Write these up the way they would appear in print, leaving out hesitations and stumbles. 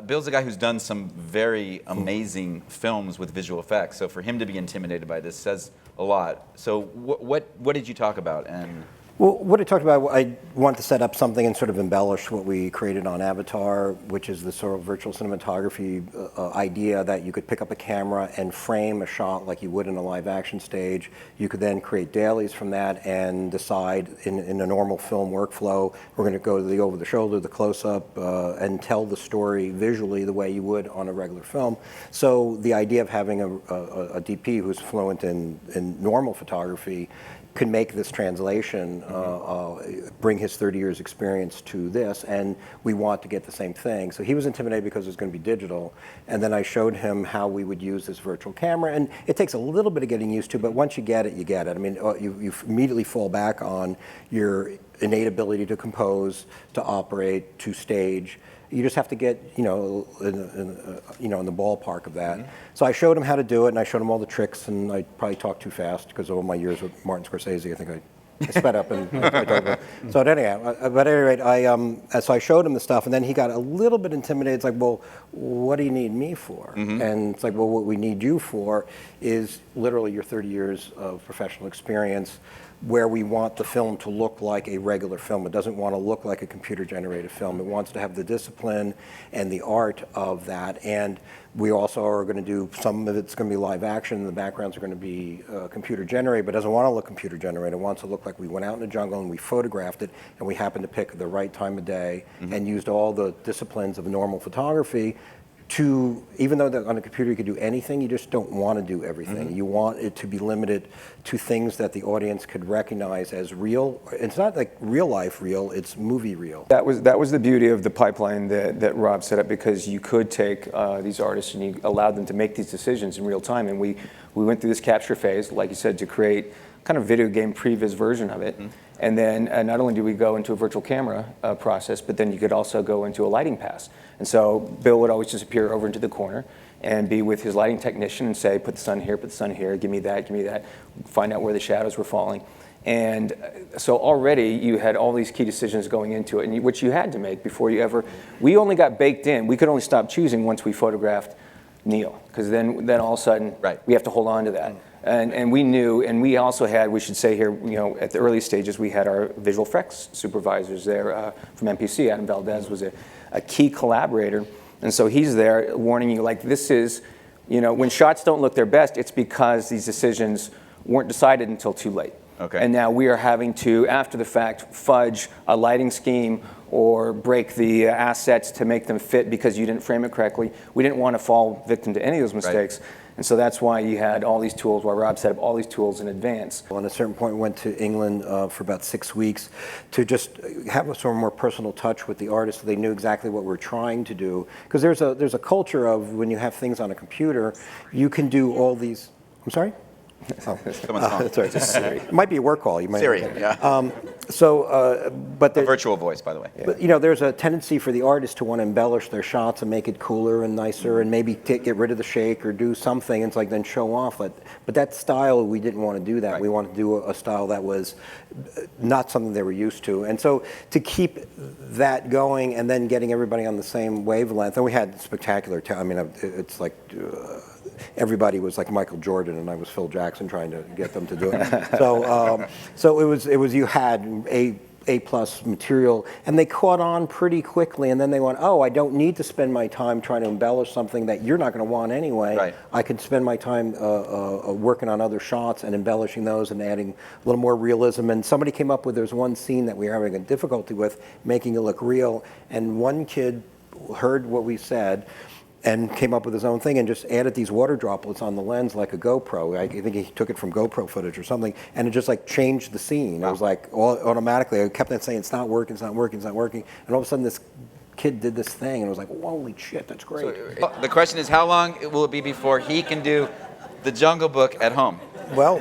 Bill's a guy who's done some very amazing films with visual effects. So for him to be intimidated by this says a lot. So what did you talk about? And well, what I talked about, I wanted to set up something and sort of embellish what we created on Avatar, which is the sort of virtual cinematography idea that you could pick up a camera and frame a shot like you would in a live action stage. You could then create dailies from that and decide in a normal film workflow, we're going to go to the over the shoulder, the close up, and tell the story visually the way you would on a regular film. So the idea of having a DP who's fluent in normal photography can make this translation, bring his 30 years experience to this, and we want to get the same thing. So he was intimidated because it was going to be digital, and then I showed him how we would use this virtual camera, and it takes a little bit of getting used to, but once you get it, you get it. I mean, you immediately fall back on your innate ability to compose, to operate, to stage. You just have to get, in the ballpark of that. So I showed him how to do it, and I showed him all the tricks, and I probably talked too fast because of all my years with Martin Scorsese. I think I sped up and I talked about. So at any rate, so I showed him the stuff, and then he got a little bit intimidated. It's like, well, what do you need me for? And it's like, well, what we need you for is literally your 30 years of professional experience, where we want the film to look like a regular film. It doesn't want to look like a computer-generated film. It wants to have the discipline and the art of that. And we also are going to do, some of it's going to be live action, the backgrounds are going to be computer-generated, but it doesn't want to look computer-generated. It wants to look like we went out in the jungle and we photographed it, and we happened to pick the right time of day and used all the disciplines of normal photography to, even though on a computer you could do anything, you just don't want to do everything. You want it to be limited to things that the audience could recognize as real. It's not like real life real, it's movie real. That was the beauty of the pipeline that Rob set up, because you could take these artists and you allowed them to make these decisions in real time. And we went through this capture phase, like you said, to create kind of video game previs version of it. And then not only do we go into a virtual camera process, but then you could also go into a lighting pass. And so Bill would always disappear over into the corner and be with his lighting technician and say, put the sun here, give me that, find out where the shadows were falling. And so already you had all these key decisions going into it, and which you had to make before you ever, we only got baked in. We could only stop choosing once we photographed Neil, because then all of a sudden we have to hold on to that. And we knew, and we also had, we should say here, at the early stages, we had our visual effects supervisors there from MPC. Adam Valdez was a key collaborator. And so he's there warning you, like, this is, when shots don't look their best, it's because these decisions weren't decided until too late. Okay. And now we are having to, after the fact, fudge a lighting scheme or break the assets to make them fit because you didn't frame it correctly. We didn't want to fall victim to any of those mistakes. Right. And so that's why you had all these tools, why Rob set up all these tools in advance. Well, at a certain point, we went to England for about 6 weeks to just have a sort of more personal touch with the artists so they knew exactly what we're trying to do. Because there's a culture of when you have things on a computer, you can do all these, I'm sorry? Oh. That's sorry. It might be a work call. You might Siri, yeah. But a virtual voice, by the way. But there's a tendency for the artist to want to embellish their shots and make it cooler and nicer, and maybe get rid of the shake or do something. And it's like then show off. But that style, we didn't want to do that. Right. We wanted to do a style that was not something they were used to. And so to keep that going and then getting everybody on the same wavelength, and we had spectacular. It's like. Everybody was like Michael Jordan, and I was Phil Jackson trying to get them to do it. So it was you had A+ material, and they caught on pretty quickly, and then they went, oh, I don't need to spend my time trying to embellish something that you're not going to want anyway. Right. I can spend my time working on other shots and embellishing those and adding a little more realism. And somebody came up with, there's one scene that we were having a difficulty with, making it look real, and one kid heard what we said and came up with his own thing and just added these water droplets on the lens like a GoPro. I think he took it from GoPro footage or something, and it just like changed the scene. Wow. It was like automatically, I kept on saying, it's not working, and all of a sudden this kid did this thing, and it was like, holy shit, that's great. So, the question is, how long will it be before he can do the Jungle Book at home? Well,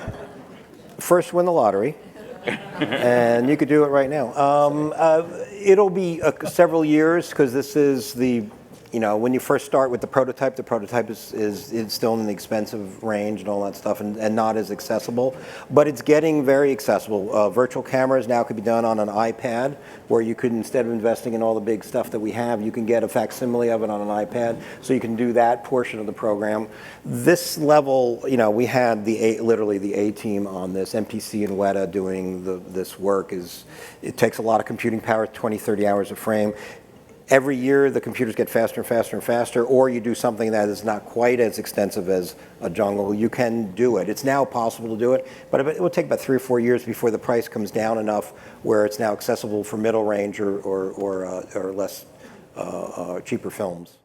first win the lottery. And you could do it right now. It'll be several years, because this is the you know, when you first start with the prototype is still in the expensive range and all that stuff, and not as accessible. But it's getting very accessible. Virtual cameras now could be done on an iPad, where you could, instead of investing in all the big stuff that we have, you can get a facsimile of it on an iPad, so you can do that portion of the program. This level, you know, we had literally the A-team on this, MPC and Weta doing this work. It takes a lot of computing power, 20, 30 hours a frame. Every year, the computers get faster and faster and faster, or you do something that is not quite as extensive as a jungle, you can do it. It's now possible to do it, but it will take about 3 or 4 years before the price comes down enough where it's now accessible for middle range or less cheaper films.